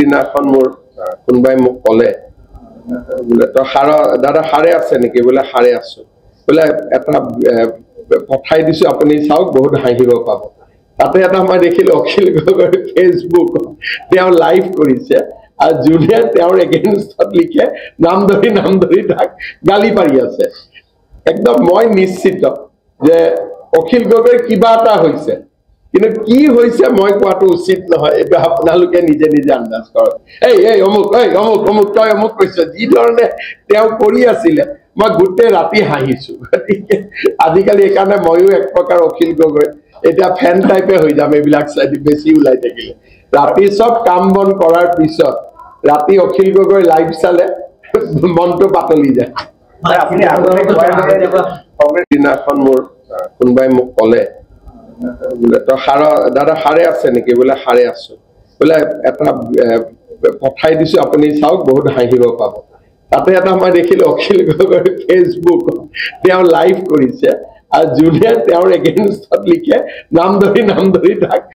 দিনাখন মোৰ কোনোবাই মোক ক'লে বোলে তই দাদা সাৰে আছে নেকি বোলে সাৰে আছো বোলে এটা পঠাই দিছো আপুনি চাওক বহুত হাঁহিব পাব তাতে এটা মই দেখিলো অখিল গগৈৰ ফেচবুক তেওঁ লাইভ কৰিছে আৰু যোনে তেওঁৰ এগেইনষ্টত লিখে নাম ধৰি তাক গালি পাৰি আছে একদম মই নিশ্চিত যে অখিল গগৈৰ কিবা এটা হৈছে কিন্তু কি হৈছে মই কোৱাটো উচিত নহয় এটা আপোনালোকে নিজে নিজে আন্দাজ কৰক এই অমুক তই অমুক কৈছ যি ধৰণে তেওঁ কৰি আছিলে মই গোটেই ৰাতি হাঁহিছো আজিকালি এইকাৰণে ময়ো এক প্ৰকাৰ অখিল গগৈ এতিয়া ফেন টাইপে হৈ যাম এইবিলাক চাই বেছি ওলাই থাকিলে ৰাতি চব কাম বন কৰাৰ পিছত ৰাতি অখিল গগৈ লাইভ চালে মনটো পাতলি যায় দিনাখন মোৰ কোনোবাই মোক ক'লে বোলে তই দাদা সাৰে আছে নেকি বোলে সাৰে আছো বোলে এটা পঠাই দিছো আপুনি চাওক বহুত হাঁহিব পাব তাতে এটা মই দেখিলো অখিল গগৈৰ ফেচবুক তেওঁ লাইভ কৰিছে আৰু যোনে তেওঁৰ এগেইনষ্টত লিখে নাম ধৰি তাক